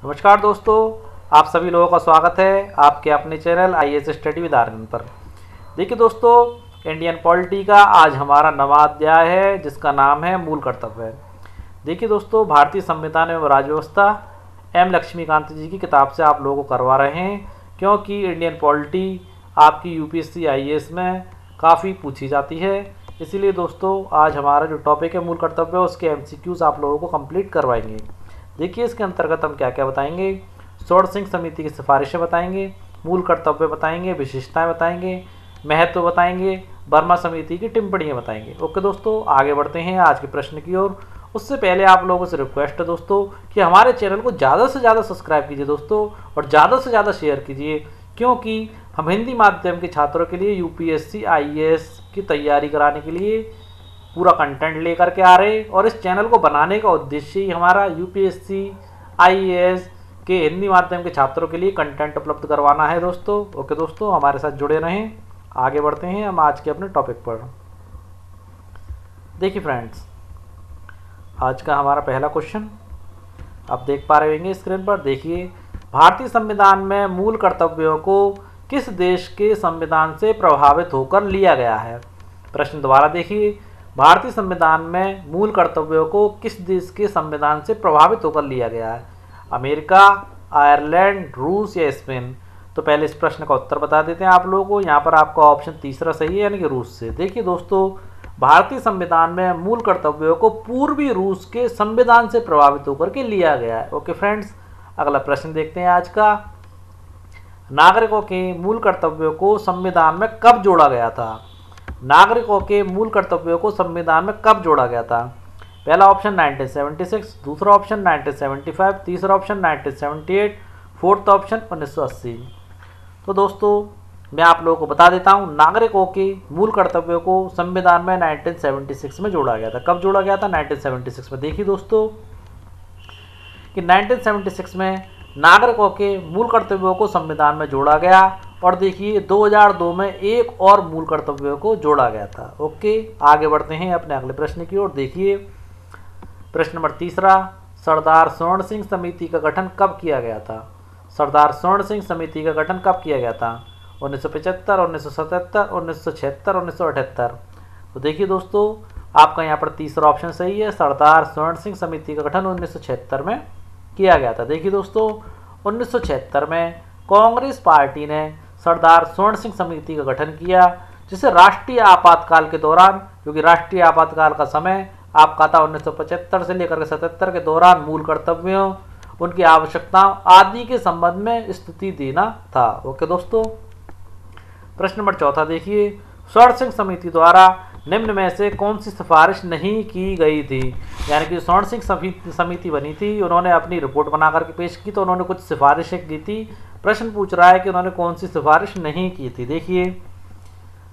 नमस्कार दोस्तों, आप सभी लोगों का स्वागत है आपके अपने channel IAS study with Aryan पर। देखिए दोस्तों, इंडियन पॉलिटी का आज हमारा नवा अध्याय है जिसका नाम है मूल कर्तव्य। देखिए दोस्तों, भारतीय संविधान एवं राज्य व्यवस्था एम लक्ष्मीकांत जी की किताब से आप लोगों को करवा रहे हैं, क्योंकि इंडियन पॉलिटी आपकी यूपीएससी आईएएस में काफ़ी पूछी जाती है। इसीलिए दोस्तों, आज हमारा जो टॉपिक है मूल कर्तव्य, उसके एमसीक्यूज आप लोगों को कंप्लीट करवाएंगे। देखिए, इसके अंतर्गत हम क्या क्या बताएंगे। षोडशिंग समिति की सिफारिशें बताएंगे, मूल कर्तव्य बताएंगे, विशेषताएं बताएंगे, महत्व बताएंगे, वर्मा समिति की टिप्पणियां बताएंगे। ओके दोस्तों, आगे बढ़ते हैं आज के प्रश्न की ओर। उससे पहले आप लोगों से रिक्वेस्ट है दोस्तों कि हमारे चैनल को ज़्यादा से ज़्यादा सब्सक्राइब कीजिए दोस्तों, और ज़्यादा से ज़्यादा शेयर कीजिए, क्योंकि हम हिंदी माध्यम के छात्रों के लिए यूपीएससी आईएएस की तैयारी कराने के लिए पूरा कंटेंट लेकर के आ रहे, और इस चैनल को बनाने का उद्देश्य ही हमारा यूपीएससी आईएएस के हिंदी माध्यम के छात्रों के लिए कंटेंट उपलब्ध करवाना है दोस्तों। ओके दोस्तों, हमारे साथ जुड़े रहें। आगे बढ़ते हैं हम आज के अपने टॉपिक पर। देखिए फ्रेंड्स, आज का हमारा पहला क्वेश्चन आप देख पा रहे होंगे स्क्रीन पर। देखिए, भारतीय संविधान में मूल कर्तव्यों को किस देश के संविधान से प्रभावित होकर लिया गया है। प्रश्न दोबारा देखिए, भारतीय संविधान में मूल कर्तव्यों को किस देश के संविधान से प्रभावित होकर लिया गया है। अमेरिका, आयरलैंड, रूस या स्पेन। तो पहले इस प्रश्न का उत्तर बता देते हैं आप लोगों को। यहाँ पर आपका ऑप्शन तीसरा सही है, यानी कि रूस से। देखिए दोस्तों, भारतीय संविधान में मूल कर्तव्यों को पूर्वी रूस के संविधान से प्रभावित होकर के लिया गया है। ओके फ्रेंड्स, अगला प्रश्न देखते हैं आज का। नागरिकों के मूल कर्तव्यों को संविधान में कब जोड़ा गया था। नागरिकों के मूल कर्तव्यों को संविधान में कब जोड़ा गया था। पहला ऑप्शन 1976, दूसरा ऑप्शन 1975, तीसरा ऑप्शन 1978, फोर्थ ऑप्शन 1980। तो दोस्तों, मैं आप लोगों को बता देता हूं, नागरिकों के मूल कर्तव्यों को संविधान में 1976 में जोड़ा गया था। कब जोड़ा गया था? 1976 में। देखिए दोस्तों कि 1976 में नागरिकों के मूल कर्तव्यों को संविधान में जोड़ा गया, और देखिए 2002 में एक और मूल कर्तव्यों को जोड़ा गया था। ओके, आगे बढ़ते हैं अपने अगले प्रश्न की ओर। देखिए प्रश्न नंबर तीसरा, सरदार स्वर्ण सिंह समिति का गठन कब किया गया था। सरदार स्वर्ण सिंह समिति का गठन कब किया गया था? 1975, 1977, 1976, 1978। तो देखिए दोस्तों, आपका यहाँ पर तीसरा ऑप्शन सही है। सरदार स्वर्ण सिंह समिति का गठन 1976 में किया गया था। देखिए दोस्तों, 1976 में कांग्रेस पार्टी ने सरदार स्वर्ण सिंह समिति का गठन किया, जिसे राष्ट्रीय आपातकाल के दौरान, क्योंकि राष्ट्रीय आपातकाल का समय आपका था 1975 से लेकर के 77 के दौरान, मूल कर्तव्यों, उनकी आवश्यकताओं आदि के संबंध में स्थिति देना था। ओके दोस्तों, प्रश्न नंबर चौथा देखिए, स्वर्ण सिंह समिति द्वारा निम्न में से कौन सी सिफारिश नहीं की गई थी। यानी कि स्वर्ण सिंह समिति बनी थी, उन्होंने अपनी रिपोर्ट बना करके पेश की, तो उन्होंने कुछ सिफारिशें की थी। प्रश्न पूछ रहा है कि उन्होंने कौन सी सिफारिश नहीं की थी। देखिए,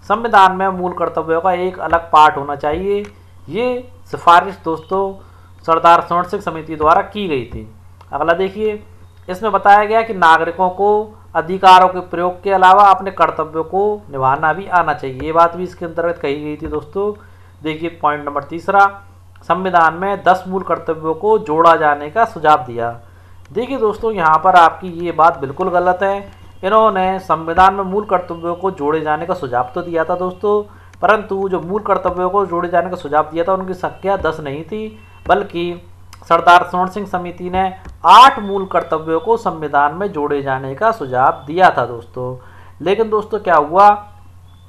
संविधान में मूल कर्तव्यों का एक अलग पार्ट होना चाहिए। ये सिफारिश दोस्तों सरदार स्वर्ण सिंह समिति द्वारा की गई थी। अगला देखिए, इसमें बताया गया कि नागरिकों को अधिकारों के प्रयोग के अलावा अपने कर्तव्यों को निभाना भी आना चाहिए। ये बात भी इसके अंतर्गत कही गई थी दोस्तों। देखिए पॉइंट नंबर तीसरा, संविधान में 10 मूल कर्तव्यों को जोड़ा जाने का सुझाव दिया। देखिए दोस्तों, यहाँ पर आपकी ये बात बिल्कुल गलत है। इन्होंने संविधान में मूल कर्तव्यों को जोड़े जाने का सुझाव तो दिया था दोस्तों, परंतु जो मूल कर्तव्यों को जोड़े जाने का सुझाव दिया था उनकी संख्या 10 नहीं थी, बल्कि सरदार स्वर्ण सिंह समिति ने 8 मूल कर्तव्यों को संविधान में जोड़े जाने का सुझाव दिया था दोस्तों। लेकिन दोस्तों क्या हुआ,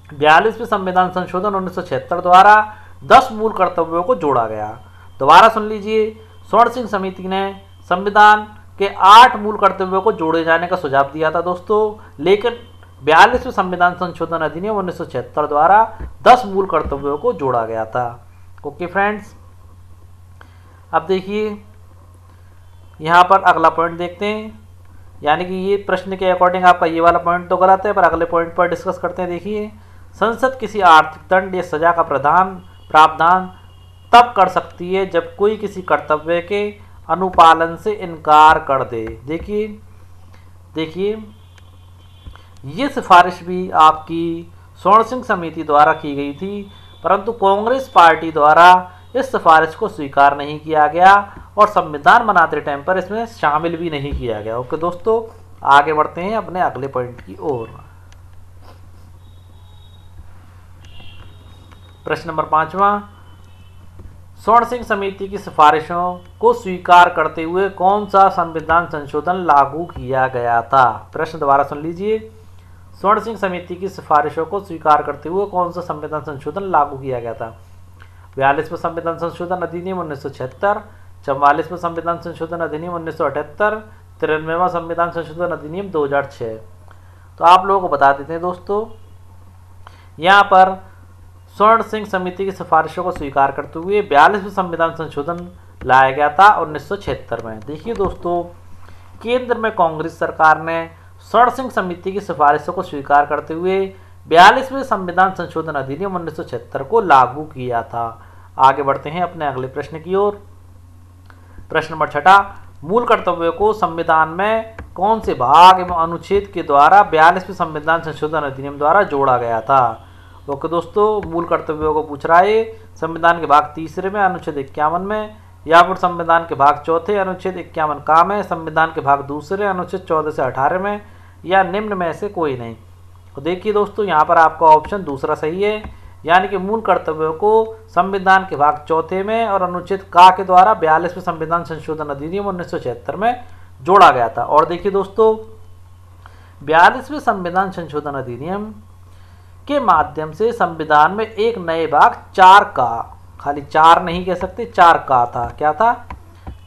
42वें संविधान संशोधन 1976 द्वारा 10 मूल कर्तव्यों को जोड़ा गया। दोबारा सुन लीजिए, स्वर्ण सिंह समिति ने संविधान के 8 मूल कर्तव्यों को जोड़े जाने का सुझाव दिया था दोस्तों, लेकिन 42वें संविधान संशोधन अधिनियम 1976 द्वारा 10 मूल कर्तव्यों को जोड़ा गया था। ओके फ्रेंड्स, अब देखिए यहाँ पर अगला पॉइंट देखते हैं। यानी कि ये प्रश्न के अकॉर्डिंग आपका ये वाला पॉइंट तो गलत है, पर अगले पॉइंट पर डिस्कस करते हैं। देखिए, संसद किसी आर्थिक दंड या सजा का प्रावधान तब कर सकती है जब कोई किसी कर्तव्य के अनुपालन से इनकार कर दे। देखिए ये सिफारिश भी आपकी स्वर्ण सिंह समिति द्वारा की गई थी, परंतु कांग्रेस पार्टी द्वारा इस सिफारिश को स्वीकार नहीं किया गया और संविधान बनाते टाइम पर इसमें शामिल भी नहीं किया गया। ओके दोस्तों, आगे बढ़ते हैं अपने अगले पॉइंट की ओर। प्रश्न नंबर 5वां, स्वर्ण सिंह समिति की सिफारिशों को स्वीकार करते हुए कौन सा संविधान संशोधन लागू किया गया था? प्रश्न दोबारा सुन लीजिए। स्वर्ण सिंह समिति की सिफारिशों को स्वीकार करते हुए कौन सा संविधान संशोधन लागू किया गया था? 42वां संविधान संशोधन अधिनियम 1976, 44वां संविधान संशोधन अधिनियम 1978, 93वां संविधान संशोधन अधिनियम 2006। तो आप लोगों को बता देते हैं दोस्तों, यहाँ पर स्वर्ण सिंह समिति की सिफारिशों को स्वीकार करते हुए 42वां संविधान संशोधन लाया गया था 1976 में। देखिए दोस्तों, केंद्र में कांग्रेस सरकार ने स्वर्ण सिंह समिति की सिफारिशों को स्वीकार करते हुए 42वें संविधान संशोधन अधिनियम 1976 को लागू किया था। आगे बढ़ते हैं अपने अगले प्रश्न की ओर। प्रश्न नंबर 6, मूल कर्तव्यों को संविधान में कौन से भाग एवं अनुच्छेद के द्वारा 42वें संविधान संशोधन अधिनियम द्वारा जोड़ा गया था? ओके दोस्तों, मूल कर्तव्यों को पूछ रहा है संविधान के भाग 3 में अनुच्छेद 51 में, या फिर संविधान के भाग 4 अनुच्छेद 51 का में, संविधान के भाग 2 अनुच्छेद 14 से 18 में, या निम्न में से कोई नहीं। तो देखिए दोस्तों, यहाँ पर आपका ऑप्शन दूसरा सही है, यानी कि मूल कर्तव्यों को संविधान के भाग 4 में और अनुच्छेद का के द्वारा 42वें संविधान संशोधन अधिनियम 1976 में जोड़ा गया था। और देखिए दोस्तों, 42वें संविधान संशोधन अधिनियम के माध्यम से संविधान में एक नए भाग 4 का, खाली 4 नहीं कह सकते, 4 का था। क्या था?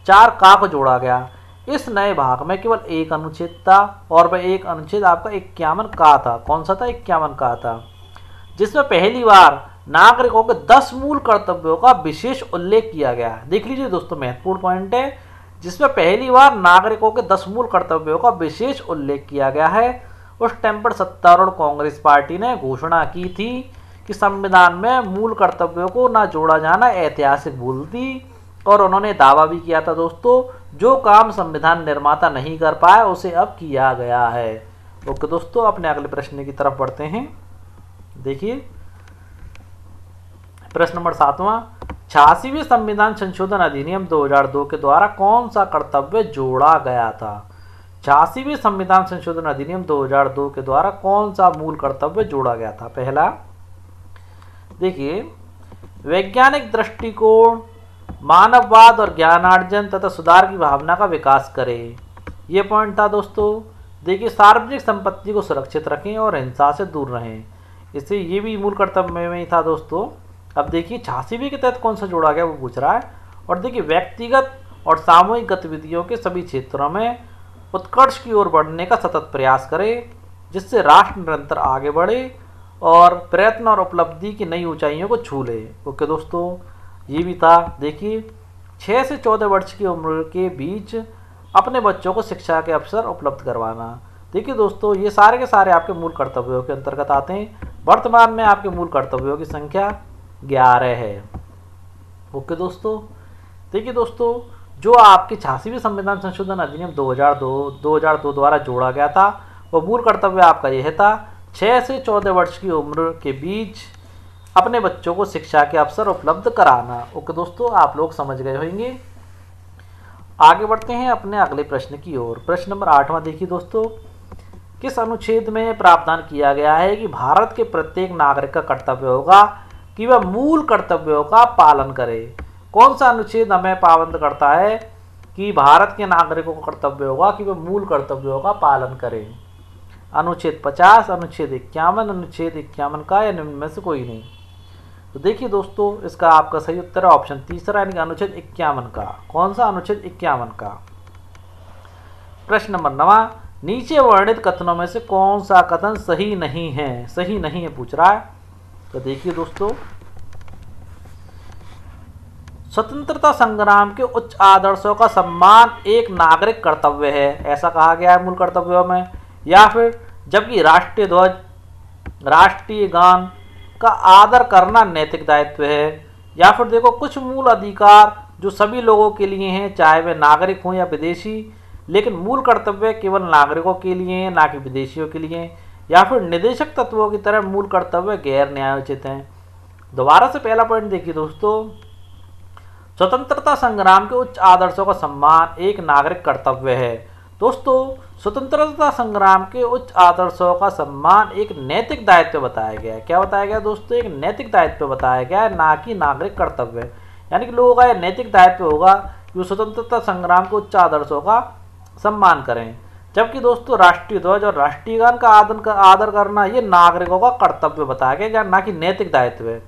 4 का को जोड़ा गया। इस नए भाग में केवल एक अनुच्छेद था और वह एक अनुच्छेद आपका 51 का था। कौन सा था? 51 का था, जिसमें पहली बार नागरिकों के 10 मूल कर्तव्यों का विशेष उल्लेख किया गया। देख लीजिए दोस्तों, महत्वपूर्ण पॉइंट है, जिसमें पहली बार नागरिकों के 10 मूल कर्तव्यों का विशेष उल्लेख किया गया है। उस टाइम पर सत्तारूढ़ कांग्रेस पार्टी ने घोषणा की थी कि संविधान में मूल कर्तव्यों को ना जोड़ा जाना ऐतिहासिक भूल थी, और उन्होंने दावा भी किया था दोस्तों, जो काम संविधान निर्माता नहीं कर पाए उसे अब किया गया है। ओके दोस्तों, अपने अगले प्रश्न की तरफ बढ़ते हैं। देखिए प्रश्न नंबर 7वां, 86वें संविधान संशोधन अधिनियम 2002 के द्वारा कौन सा कर्तव्य जोड़ा गया था? 86वें संविधान संशोधन अधिनियम 2002 के द्वारा कौन सा मूल कर्तव्य जोड़ा गया था? पहला, देखिए, वैज्ञानिक दृष्टिकोण, मानववाद और ज्ञानार्जन तथा सुधार की भावना का विकास करें। ये पॉइंट था दोस्तों। देखिए, सार्वजनिक संपत्ति को सुरक्षित रखें और हिंसा से दूर रहें। इससे ये भी मूल कर्तव्य में ही था दोस्तों। अब देखिए 86वीं के तहत कौन सा जोड़ा गया वो पूछ रहा है। और देखिए, व्यक्तिगत और सामूहिक गतिविधियों के सभी क्षेत्रों में उत्कर्ष की ओर बढ़ने का सतत प्रयास करें, जिससे राष्ट्र निरंतर आगे बढ़े और प्रयत्न और उपलब्धि की नई ऊंचाइयों को छू ले। ओके दोस्तों, ये भी था। देखिए, 6 से 14 वर्ष की उम्र के बीच अपने बच्चों को शिक्षा के अवसर उपलब्ध करवाना। देखिए दोस्तों, ये सारे के सारे आपके मूल कर्तव्यों के अंतर्गत आते हैं। वर्तमान में आपके मूल कर्तव्यों की संख्या 11 है। ओके दोस्तों, देखिए दोस्तों, जो आपके 86वें संविधान संशोधन अधिनियम 2002 द्वारा जोड़ा गया था, वो मूल कर्तव्य आपका यह था, 6 से 14 वर्ष की उम्र के बीच अपने बच्चों को शिक्षा के अवसर उपलब्ध कराना। ओके दोस्तों, आप लोग समझ गए होंगे। आगे बढ़ते हैं अपने अगले प्रश्न की ओर। प्रश्न नंबर 8वां देखिए दोस्तों, किस अनुच्छेद में प्रावधान किया गया है कि भारत के प्रत्येक नागरिक का कर्तव्य होगा कि वह मूल कर्तव्यों का पालन करे? कौन सा अनुच्छेद हमें पाबंद करता है कि भारत के नागरिकों का कर्तव्य होगा कि वह मूल कर्तव्यों का पालन करें? अनुच्छेद 50, अनुच्छेद 51, अनुच्छेद 51 का, या निम्न में से कोई नहीं? तो देखिए दोस्तों, इसका आपका सही उत्तर है ऑप्शन तीसरा, यानी कि अनुच्छेद 51 का। कौन सा? अनुच्छेद 51 का। प्रश्न नंबर 9, नीचे वर्णित कथनों में से कौन सा कथन सही नहीं है? सही नहीं है पूछ रहा है। तो देखिए दोस्तों, स्वतंत्रता संग्राम के उच्च आदर्शों का सम्मान एक नागरिक कर्तव्य है, ऐसा कहा गया है मूल कर्तव्यों में। या फिर जबकि राष्ट्रीय ध्वज, राष्ट्रीय गान का आदर करना नैतिक दायित्व है। या फिर देखो, कुछ मूल अधिकार जो सभी लोगों के लिए हैं, चाहे वे नागरिक हों या विदेशी, लेकिन मूल कर्तव्य केवल नागरिकों के लिए हैं, ना कि विदेशियों के लिए। या फिर निदेशक तत्वों की तरह मूल कर्तव्य गैर न्यायोचित हैं। दोबारा से पहला पॉइंट देखिए दोस्तों, स्वतंत्रता संग्राम के उच्च आदर्शों का सम्मान एक नागरिक कर्तव्य है। दोस्तों, स्वतंत्रता संग्राम के उच्च आदर्शों का सम्मान एक नैतिक दायित्व बताया गया है। क्या बताया गया दोस्तों? एक नैतिक दायित्व बताया गया है, ना कि नागरिक कर्तव्य। यानी कि लोगों का यह नैतिक दायित्व होगा कि वो स्वतंत्रता संग्राम के उच्च आदर्शों का सम्मान करें। जबकि दोस्तों राष्ट्रीय ध्वज और राष्ट्रीय गान का आदर करना ये नागरिकों का कर्तव्य बताया गया, ना कि नैतिक दायित्व है।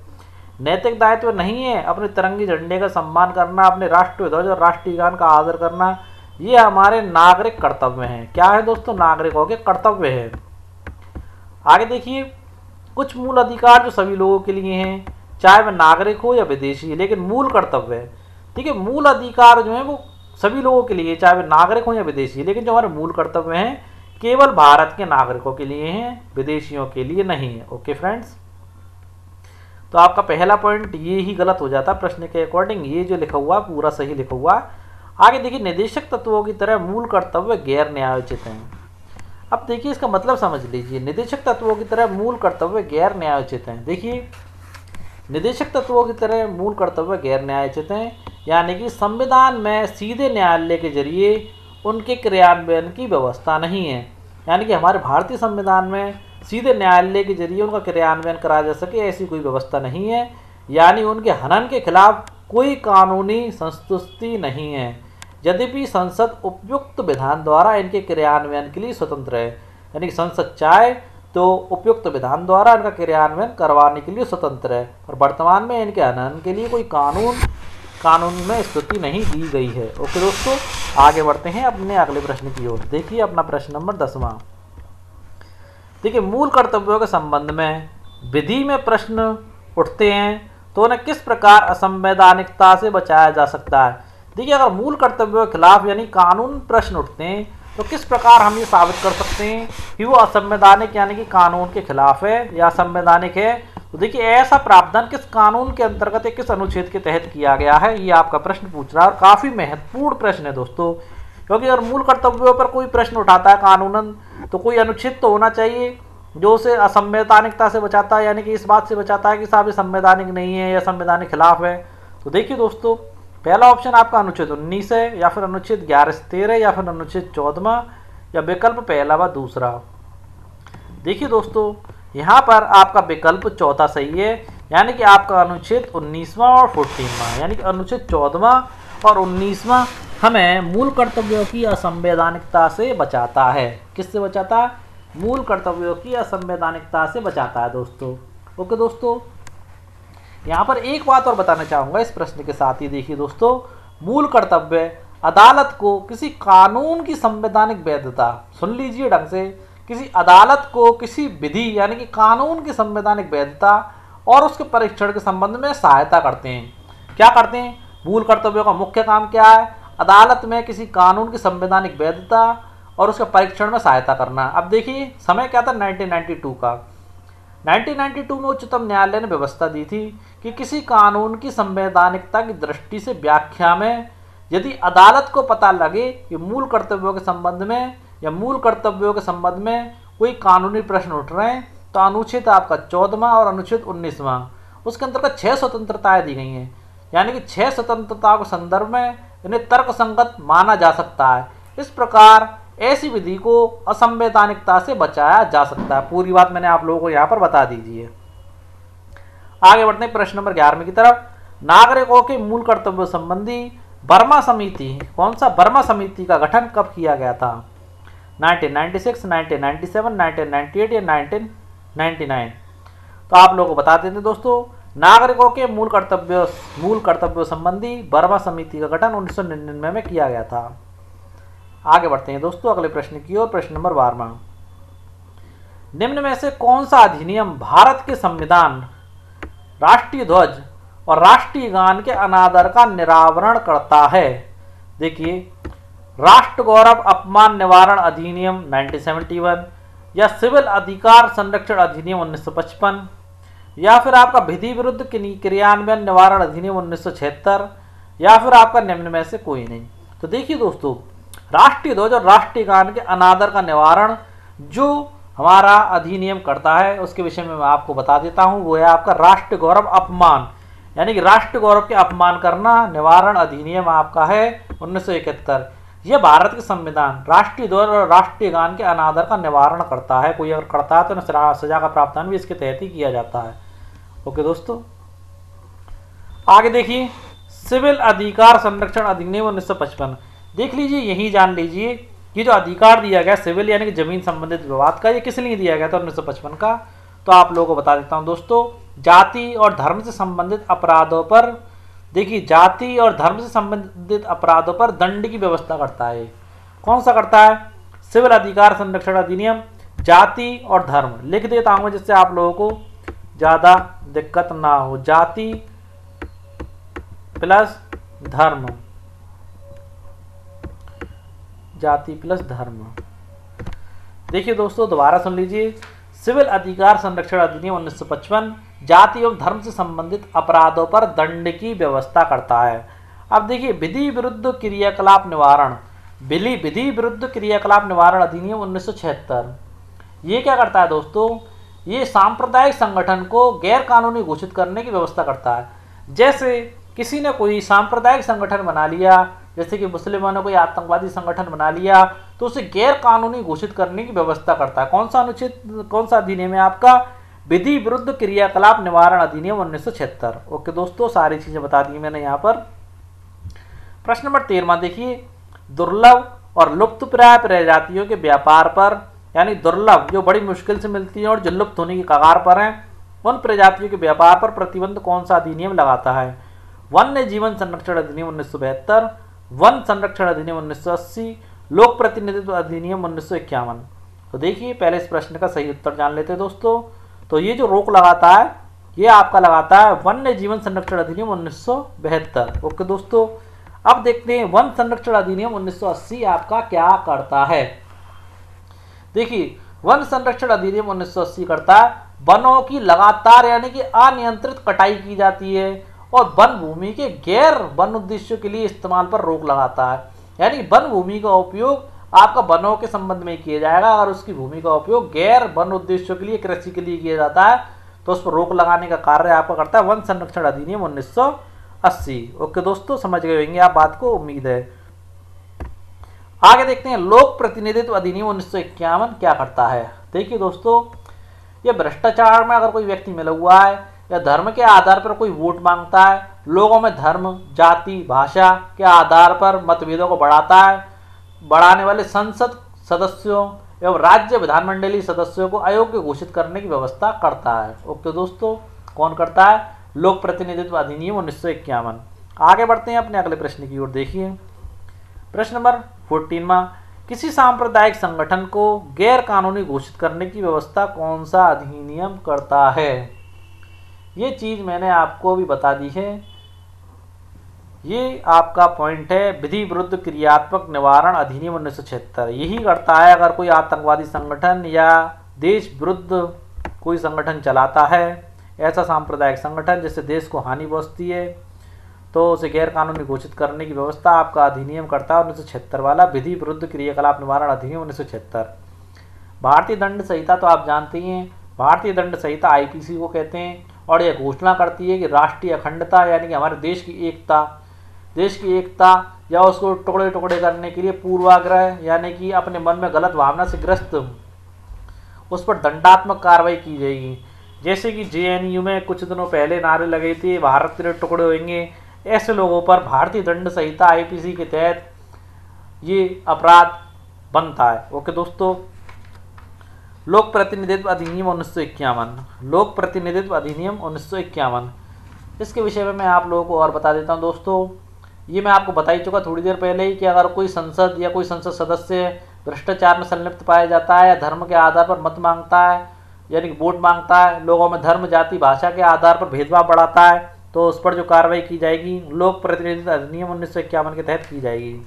नैतिक दायित्व नहीं है अपने तिरंगे झंडे का सम्मान करना, अपने राष्ट्रीय ध्वज और राष्ट्रीय गान का आदर करना, ये हमारे नागरिक कर्तव्य हैं। क्या है दोस्तों? नागरिकों के कर्तव्य है। आगे देखिए, कुछ मूल अधिकार जो सभी लोगों के लिए हैं, चाहे वह नागरिक हो या विदेशी, लेकिन मूल कर्तव्य है। ठीक है, मूल अधिकार जो है वो सभी लोगों के लिए, चाहे वे नागरिक हो या विदेशी, लेकिन जो हमारे मूल कर्तव्य हैं केवल भारत के नागरिकों के लिए हैं, विदेशियों के लिए नहीं है। ओके फ्रेंड्स, तो आपका पहला पॉइंट ये ही गलत हो जाता प्रश्न के अकॉर्डिंग। ये जो लिखा हुआ पूरा सही लिखा हुआ। आगे देखिए, निदेशक तत्वों की तरह मूल कर्तव्य गैर न्यायोचित हैं। अब देखिए इसका मतलब समझ लीजिए, निदेशक तत्वों की तरह मूल कर्तव्य गैर न्यायोचित हैं। देखिए, निदेशक तत्वों की तरह मूल कर्तव्य गैर न्यायोचित हैं, यानी कि संविधान में सीधे न्यायालय के जरिए उनके क्रियान्वयन की व्यवस्था नहीं है। यानी कि हमारे भारतीय संविधान में सीधे न्यायालय के जरिए उनका क्रियान्वयन कराया जा सके ऐसी कोई व्यवस्था नहीं है। यानी उनके हनन के खिलाफ कोई कानूनी संस्तुति नहीं है। यद्यपि संसद उपयुक्त विधान द्वारा इनके क्रियान्वयन के लिए स्वतंत्र है। यानी कि संसद चाहे तो उपयुक्त विधान द्वारा इनका क्रियान्वयन करवाने के लिए स्वतंत्र है, और वर्तमान में इनके हनन के लिए कोई कानून में स्थिति नहीं दी गई है। ओके दोस्तों, आगे बढ़ते हैं अपने अगले प्रश्न की ओर। देखिए अपना प्रश्न नंबर 10वां। देखिए, मूल कर्तव्यों के संबंध में विधि में प्रश्न उठते हैं तो उन्हें किस प्रकार असंवैधानिकता से बचाया जा सकता है। देखिए, अगर मूल कर्तव्यों के खिलाफ यानी कानून प्रश्न उठते हैं तो किस प्रकार हम ये साबित कर सकते हैं कि वो असंवैधानिक यानी कि कानून के खिलाफ है या संवैधानिक है। तो देखिए, ऐसा प्रावधान किस कानून के अंतर्गत या किस अनुच्छेद के तहत किया गया है, ये आपका प्रश्न पूछ रहा है। और काफ़ी महत्वपूर्ण प्रश्न है दोस्तों, क्योंकि अगर मूल कर्तव्यों पर कोई प्रश्न उठाता है कानूनन, तो कोई अनुच्छेद तो होना चाहिए जो उसे असंवैधानिकता से बचाता है, यानी कि इस बात से बचाता है कि साहब ये संवैधानिक नहीं है या संवैधानिक खिलाफ है। तो देखिए दोस्तों, पहला ऑप्शन आपका अनुच्छेद 19 है, या फिर अनुच्छेद 11 से 13, या फिर अनुच्छेद 14, या विकल्प पहला व दूसरा। देखिए दोस्तों, यहाँ पर आपका विकल्प चौथा सही है, यानी कि आपका अनुच्छेद 19वां और 14वां, यानी कि अनुच्छेद 14वां और 19वां हमें मूल कर्तव्यों की असंवैधानिकता से बचाता है। किससे बचाता है? मूल कर्तव्यों की असंवैधानिकता से बचाता है दोस्तों। ओके दोस्तों, यहाँ पर एक बात और बताना चाहूँगा इस प्रश्न के साथ ही। देखिए दोस्तों, मूल कर्तव्य अदालत को किसी कानून की संवैधानिक वैधता, सुन लीजिए ढंग से, किसी अदालत को किसी विधि यानी कि कानून की संवैधानिक वैधता और उसके परीक्षण के संबंध में सहायता करते हैं। क्या करते हैं? मूल कर्तव्यों का मुख्य काम क्या है? अदालत में किसी कानून की संवैधानिक वैधता और उसके परीक्षण में सहायता करना। अब देखिए, समय क्या था? 1992 का। 1992 में उच्चतम न्यायालय ने व्यवस्था दी थी कि किसी कानून की संवैधानिकता की दृष्टि से व्याख्या में यदि अदालत को पता लगे कि मूल कर्तव्यों के संबंध में या मूल कर्तव्यों के संबंध में कोई कानूनी प्रश्न उठ रहे हैं, तो अनुच्छेद आपका 14वां और अनुच्छेद 19वां, उसके अंतर्गत 6 स्वतंत्रताएं दी गई हैं। यानी कि 6 स्वतंत्रताओं के संदर्भ में इन्हें तर्कसंगत माना जा सकता है। इस प्रकार ऐसी विधि को असंवैधानिकता से बचाया जा सकता है। पूरी बात मैंने आप लोगों को यहाँ पर बता दीजिए। आगे बढ़ते हैं प्रश्न नंबर 11 की तरफ। नागरिकों के मूल कर्तव्यों संबंधी बर्मा समिति, कौन सा बर्मा समिति का गठन कब किया गया था? 1996, 1997, 1998 या 1999? तो आप लोगों को बता देते दोस्तों, नागरिकों के मूल कर्तव्यों संबंधी बर्मा समिति का गठन 1999 में किया गया था। आगे बढ़ते हैं दोस्तों अगले प्रश्न की ओर। प्रश्न नंबर 12। निम्न में से कौन सा अधिनियम भारत के संविधान, राष्ट्रीय ध्वज और राष्ट्रीय गान के अनादर का निरावरण करता है? देखिए, राष्ट्र गौरव अपमान निवारण अधिनियम 1971, या सिविल अधिकार संरक्षण अधिनियम 1955, या फिर आपका विधि विरुद्ध क्रियान्वयन निवारण अधिनियम 1976, या फिर आपका निम्न में से कोई नहीं। तो देखिए दोस्तों, राष्ट्रीय ध्वज और राष्ट्रीय गान के अनादर का निवारण जो हमारा अधिनियम करता है उसके विषय में मैं आपको बता देता हूं, वो है आपका राष्ट्र गौरव अपमान। यानी कि राष्ट्र गौरव के अपमान करना निवारण अधिनियम आपका है 1971। यह भारत के संविधान, राष्ट्रीय ध्वज और राष्ट्रीय गान के अनादर का निवारण करता है। कोई अगर करता है तो सजा का प्रावधान भी इसके तहत ही किया जाता है। ओके दोस्तों, आगे देखिए सिविल अधिकार संरक्षण अधिनियम 1955। देख लीजिए, यही जान लीजिए कि जो अधिकार दिया गया सिविल यानी कि जमीन संबंधित विवाद का, ये किस लिए दिया गया था 1955 का, तो आप लोगों को बता देता हूं दोस्तों। जाति और धर्म से संबंधित अपराधों पर, देखिए जाति और धर्म से संबंधित अपराधों पर दंड की व्यवस्था करता है। कौन सा करता है? सिविल अधिकार संरक्षण अधिनियम जाति और धर्म। लिख देता हूं जिससे आप लोगों को ज्यादा दिक्कत ना हो। जाति प्लस धर्म, जाति प्लस धर्म। देखिए दोस्तों, दोबारा सुन लीजिए। सिविल अधिकार संरक्षण अधिनियम 1955 जाति एवं धर्म से संबंधित अपराधों पर दंड की व्यवस्था करता है। अब देखिए विधि विरुद्ध क्रियाकलाप निवारण, विधि विरुद्ध क्रियाकलाप निवारण अधिनियम 1976। ये क्या करता है दोस्तों? ये सांप्रदायिक संगठन को गैर कानूनी घोषित करने की व्यवस्था करता है। जैसे किसी ने कोई सांप्रदायिक संगठन बना लिया, जैसे कि मुस्लिमों ने कोई आतंकवादी संगठन बना लिया, तो उसे गैर कानूनी घोषित करने की व्यवस्था करता है। कौन सा अनुच्छेद, कौन सा अधिनियम है आपका? विधि विरुद्ध क्रियाकलाप निवारण अधिनियम 1976। ओके दोस्तों, सारी चीजें बता दी मैंने यहाँ पर। प्रश्न नंबर 13 देखिए, दुर्लभ और लुप्तप्राय प्रजातियों के व्यापार पर, यानी दुर्लभ जो बड़ी मुश्किल से मिलती है और जो लुप्त होने की कगार पर हैं, उन प्रजातियों के व्यापार पर प्रतिबंध कौन सा अधिनियम लगाता है? वन्य जीवन संरक्षण अधिनियम 1972, वन संरक्षण अधिनियम 1980, लोक प्रतिनिधित्व अधिनियम 1951। तो देखिए पहले इस प्रश्न का सही उत्तर जान लेते हैं दोस्तों। तो ये जो रोक लगाता है ये आपका लगाता है वन्य जीवन संरक्षण अधिनियम 1972। ओके दोस्तों, अब देखते हैं वन संरक्षण अधिनियम 1980 आपका क्या करता है। देखिए वन संरक्षण अधिनियम 1980 करता है वनों की लगातार यानी कि अनियंत्रित कटाई की जाती है और वन भूमि के गैर वन उद्देश्यों के लिए इस्तेमाल पर रोक लगाता है। यानी वन भूमि का उपयोग आपका वनों के संबंध में किया जाएगा। अगर उसकी भूमि का उपयोग गैर वन उद्देश्यों के लिए, कृषि के लिए किया जाता है तो उस पर रोक लगाने का कार्य आपका करता है वन संरक्षण अधिनियम 1980। ओके दोस्तों, समझ गए होंगे आप बात को, उम्मीद है। आगे देखते हैं लोक प्रतिनिधित्व अधिनियम 1951 क्या करता है। देखिए दोस्तों, ये भ्रष्टाचार में अगर कोई व्यक्ति मिला हुआ है या धर्म के आधार पर कोई वोट मांगता है, लोगों में धर्म, जाति, भाषा के आधार पर मतभेदों को बढ़ाता है, बढ़ाने वाले संसद सदस्यों एवं राज्य विधानमंडलीय सदस्यों को अयोग्य घोषित करने की व्यवस्था करता है। ओके दोस्तों, कौन करता है? लोक प्रतिनिधित्व अधिनियम 1951। आगे बढ़ते हैं अपने अगले प्रश्न की ओर। देखिए प्रश्न नंबर 14, किसी सांप्रदायिक संगठन को गैर कानूनी घोषित करने की व्यवस्था कौन सा अधिनियम करता है? ये चीज मैंने आपको भी बता दी है। ये आपका पॉइंट है विधि विरुद्ध क्रियात्मक निवारण अधिनियम 1976। यही करता है अगर कोई आतंकवादी संगठन या देश विरुद्ध कोई संगठन चलाता है, ऐसा सांप्रदायिक संगठन जिससे देश को हानि पहुंचती है, तो उसे गैर कानूनी घोषित करने की व्यवस्था आपका अधिनियम करता है 1976 वाला विधि विरुद्ध क्रियाकलाप निवारण अधिनियम 1976। भारतीय दंड संहिता तो आप जानते ही हैं, भारतीय दंड संहिता आईपीसी को कहते हैं और यह घोषणा करती है कि राष्ट्रीय अखंडता यानी कि हमारे देश की एकता या उसको टुकड़े टुकड़े करने के लिए पूर्वाग्रह यानी कि अपने मन में गलत भावना से ग्रस्त उस पर दंडात्मक कार्रवाई की जाएगी। जैसे कि जेएनयू में कुछ दिनों पहले नारे लगे थे भारत तेरे टुकड़े होंगे, ऐसे लोगों पर भारतीय दंड संहिता आईपीसी के तहत ये अपराध बनता है। ओके दोस्तों, लोक प्रतिनिधित्व अधिनियम 1951, लोक प्रतिनिधित्व अधिनियम 1951, इसके विषय में मैं आप लोगों को और बता देता हूं दोस्तों। ये मैं आपको बता ही चुका थोड़ी देर पहले ही कि अगर कोई संसद या कोई संसद सदस्य भ्रष्टाचार में संलिप्त पाया जाता है या धर्म के आधार पर मत मांगता है यानी कि वोट मांगता है, लोगों में धर्म, जाति, भाषा के आधार पर भेदभाव बढ़ाता है, तो उस पर जो कार्रवाई की जाएगी लोक प्रतिनिधित्व अधिनियम 1951 के तहत की जाएगी।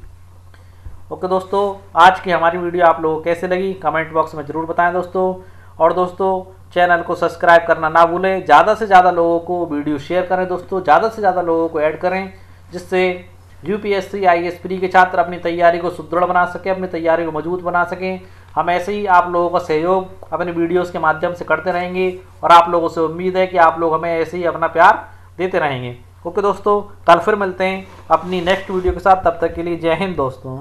ओके दोस्तों, आज की हमारी वीडियो आप लोगों को कैसे लगी कमेंट बॉक्स में ज़रूर बताएं दोस्तों। और दोस्तों चैनल को सब्सक्राइब करना ना भूलें, ज़्यादा से ज़्यादा लोगों को वीडियो शेयर करें दोस्तों, ज़्यादा से ज़्यादा लोगों को ऐड करें, जिससे यूपीएससी आईएएस प्री के छात्र अपनी तैयारी को सुदृढ़ बना सकें, अपनी तैयारी को मजबूत बना सकें। हम ऐसे ही आप लोगों का सहयोग अपने वीडियोस के माध्यम से करते रहेंगे और आप लोगों से उम्मीद है कि आप लोग हमें ऐसे ही अपना प्यार देते रहेंगे। ओके दोस्तों, कल फिर मिलते हैं अपनी नेक्स्ट वीडियो के साथ। तब तक के लिए जय हिंद दोस्तों।